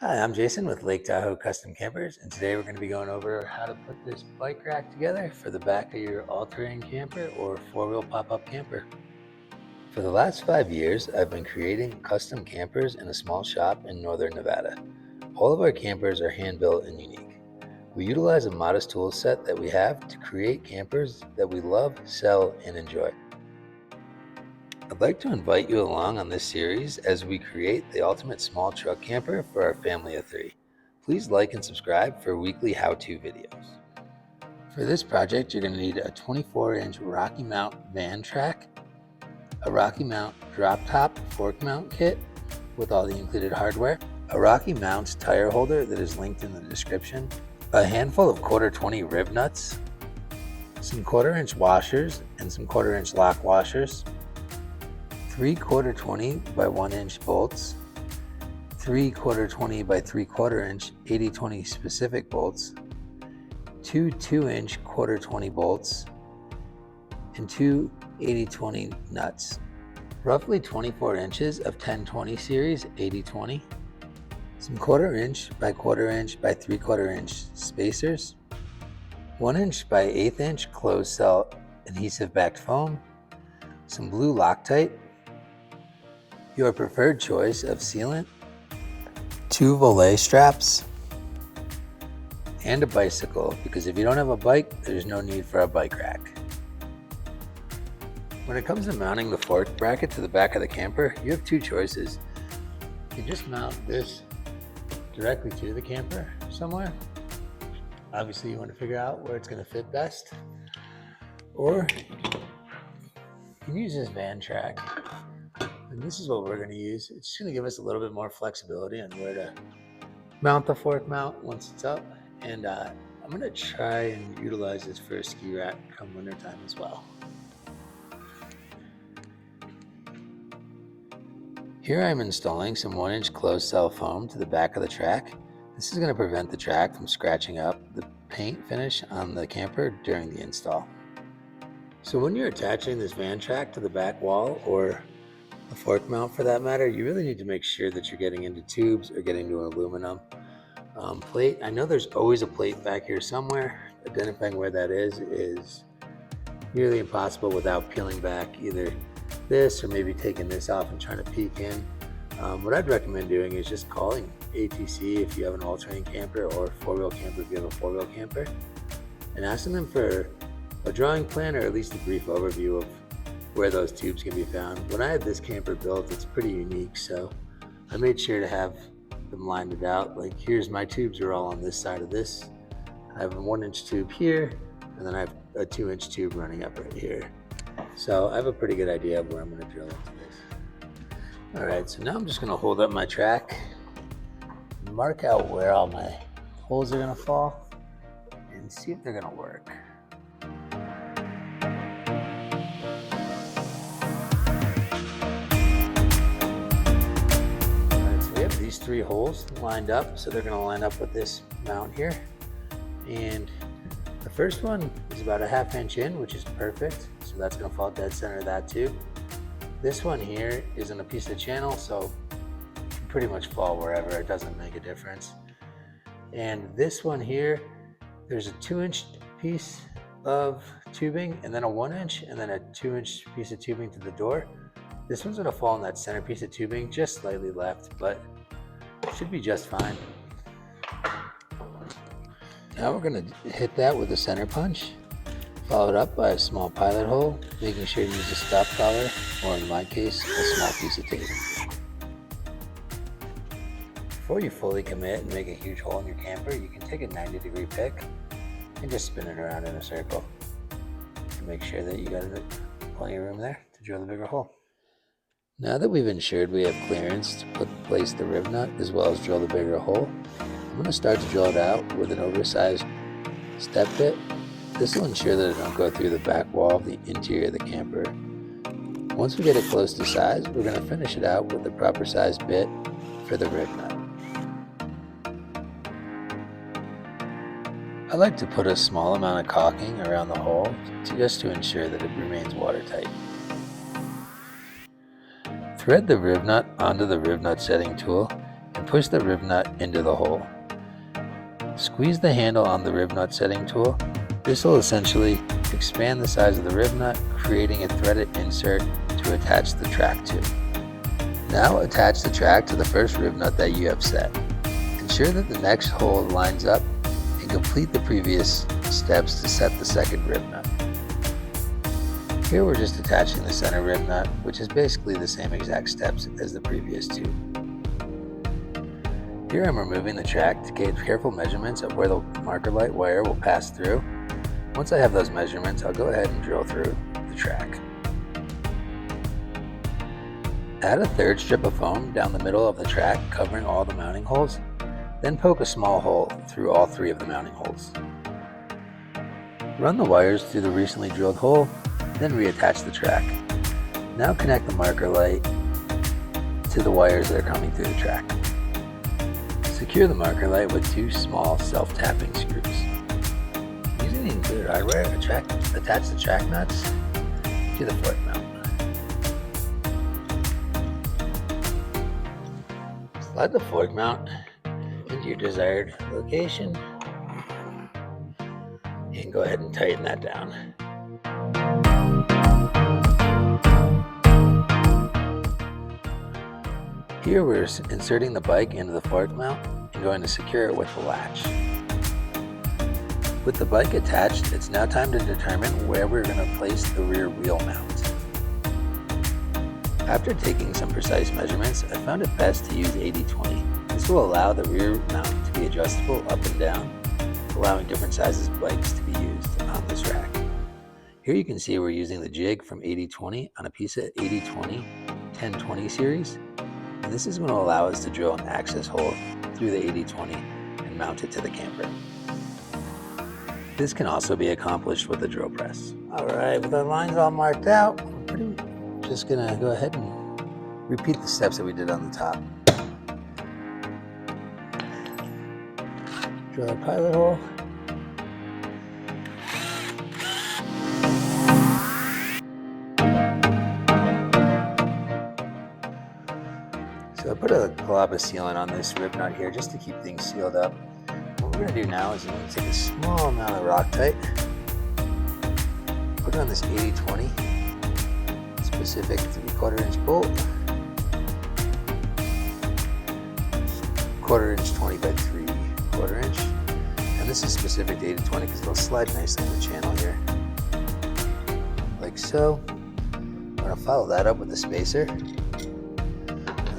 Hi, I'm Jason with Lake Tahoe Custom Campers, and today we're going to be going over how to put this bike rack together for the back of your all-terrain camper or four-wheel pop-up camper. For the last 5 years, I've been creating custom campers in a small shop in northern Nevada. All of our campers are hand-built and unique. We utilize a modest tool set that we have to create campers that we love, sell, and enjoy. I'd like to invite you along on this series as we create the ultimate small truck camper for our family of 3. Please like and subscribe for weekly how-to videos. For this project, you're going to need a 24-inch RockyMount van track, a RockyMount drop top fork mount kit with all the included hardware, a RockyMounts tire holder that is linked in the description, a handful of 1/4-20 Rivnuts, some 1/4-inch washers and some 1/4-inch lock washers, 3 1/4-20 by 1 inch bolts, 3 1/4-20 by 3/4 inch 80/20 specific bolts, 2 2-inch 1/4-20 bolts, and 2 80/20 nuts. Roughly 24 inches of 10/20 series 80/20, some 1/4 inch by 1/4 inch by 3/4 inch spacers, 1 inch by 1/8 inch closed cell adhesive backed foam, some blue Loctite, your preferred choice of sealant, 2 volet straps, and a bicycle, because if you don't have a bike, there's no need for a bike rack. When it comes to mounting the fork bracket to the back of the camper, you have 2 choices. You can just mount this directly to the camper somewhere. Obviously, you want to figure out where it's going to fit best. Or you can use this van track. And this is what we're going to use. It's just going to give us a little bit more flexibility on where to mount the fork mount once it's up. And I'm going to try and utilize this for a ski rack come winter time as well. Here I'm installing some 1-inch closed cell foam to the back of the track. This is going to prevent the track from scratching up the paint finish on the camper during the install. So when you're attaching this van track to the back wall, or a fork mount for that matter, you really need to make sure that you're getting into tubes or getting to an aluminum plate. I know there's always a plate back here somewhere. Identifying where that is nearly impossible without peeling back either this or maybe taking this off and trying to peek in. What I'd recommend doing is just calling ATC if you have an all-terrain camper, or four-wheel camper if you have a four-wheel camper, and asking them for a drawing plan or at least a brief overview of where those tubes can be found. When I had this camper built, it's pretty unique, so I made sure to have them lined it out. Like, here's my tubes are all on this side of this. I have a 1-inch tube here, and then I have a 2-inch tube running up right here. So I have a pretty good idea of where I'm going to drill into this. All right, so now I'm just going to hold up my track, mark out where all my holes are going to fall, and see if they're going to work. These 3 holes lined up, so they're going to line up with this mount here. And the first one is about a 1/2 inch in, which is perfect, so that's going to fall dead center of that tube. This one here is in a piece of channel, so it can pretty much fall wherever. It doesn't make a difference. And this one here, there's a 2-inch piece of tubing, and then a 1-inch, and then a 2-inch piece of tubing to the door. This one's going to fall in that center piece of tubing, just slightly left, but should be just fine. Now we're going to hit that with a center punch, followed up by a small pilot hole, making sure to use a stop collar, or in my case, a small piece of tape. Before you fully commit and make a huge hole in your camper, you can take a 90-degree pick and just spin it around in a circle to make sure that you got plenty of room there to drill the bigger hole. Now that we've ensured we have clearance to place the Rivnut as well as drill the bigger hole, I'm going to start to drill it out with an oversized step bit. This will ensure that it don't go through the back wall of the interior of the camper. Once we get it close to size, we're going to finish it out with the proper size bit for the Rivnut. I like to put a small amount of caulking around the hole just to ensure that it remains watertight. Thread the Rivnut onto the Rivnut setting tool and push the Rivnut into the hole. Squeeze the handle on the Rivnut setting tool. This will essentially expand the size of the Rivnut, creating a threaded insert to attach the track to. Now attach the track to the first Rivnut that you have set. Ensure that the next hole lines up and complete the previous steps to set the second Rivnut. Here we're just attaching the center Rivnut, which is basically the same exact steps as the previous two. Here I'm removing the track to get careful measurements of where the marker light wire will pass through. Once I have those measurements, I'll go ahead and drill through the track. Add a third strip of foam down the middle of the track, covering all the mounting holes. Then poke a small hole through all three of the mounting holes. Run the wires through the recently drilled hole, then reattach the track. Now connect the marker light to the wires that are coming through the track. Secure the marker light with two small self-tapping screws. Using the included hardware, attach the track nuts to the fork mount. Slide the fork mount into your desired location and go ahead and tighten that down. Here we're inserting the bike into the fork mount and going to secure it with the latch. With the bike attached, it's now time to determine where we're going to place the rear wheel mount. After taking some precise measurements, I found it best to use 80/20. This will allow the rear mount to be adjustable up and down, allowing different sizes of bikes to be used on this rack. Here you can see we're using the jig from 80/20 on a piece of 80/20 10/20 series. And this is going to allow us to drill an access hole through the 80/20 and mount it to the camper. This can also be accomplished with a drill press. Alright, with our lines all marked out, we're just going to go ahead and repeat the steps that we did on the top. Drill a pilot hole. So I put a glob of sealant on this Rivnut here just to keep things sealed up. What we're going to do now is I'm going to take a small amount of Loctite, put it on this 80/20 specific 3/4 inch bolt, 1/4 inch 20 by 3/4 inch, and this is specific to 80/20 because it'll slide nicely in the channel here, like so. I'm going to follow that up with the spacer.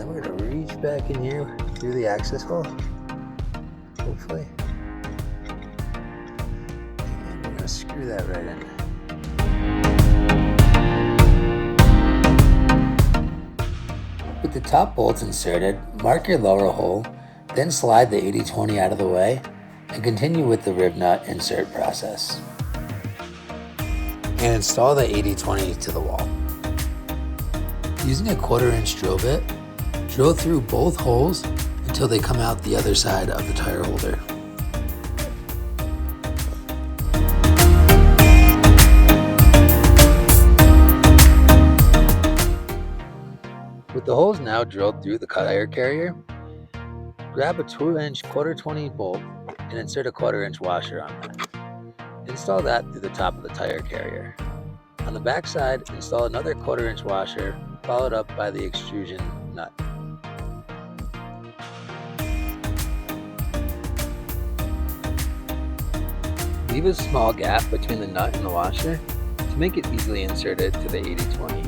We're going to reach back in here through the access hole, hopefully, and we're going to screw that right in. With the top bolts inserted, mark your lower hole, then slide the 80/20 out of the way, and continue with the Rivnut insert process. And install the 80/20 to the wall. Using a 1/4 inch drill bit, drill through both holes until they come out the other side of the tire holder. With the holes now drilled through the tire carrier, grab a 2-inch 1/4 bolt and insert a 1/4 inch washer on it. Install that through the top of the tire carrier. On the back side, install another 1/4 inch washer, followed up by the extrusion nut. Leave a small gap between the nut and the washer to make it easily inserted to the 80/20.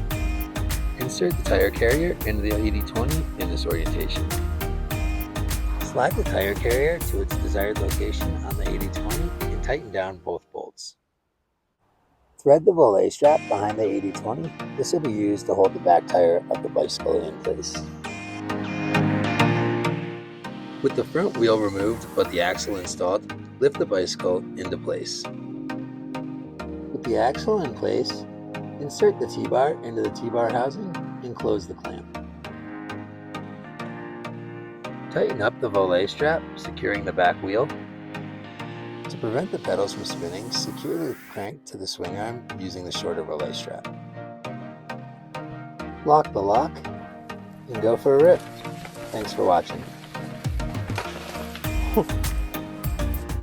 Insert the tire carrier into the 80/20 in this orientation. Slide the tire carrier to its desired location on the 80/20 and tighten down both bolts. Thread the volet strap behind the 80/20. This will be used to hold the back tire of the bicycle in place. With the front wheel removed but the axle installed, lift the bicycle into place. With the axle in place, insert the T-bar into the T-bar housing and close the clamp. Tighten up the volet strap, securing the back wheel. To prevent the pedals from spinning, secure the crank to the swing arm using the shorter volet strap. Lock the lock and go for a rip. Thanks for watching.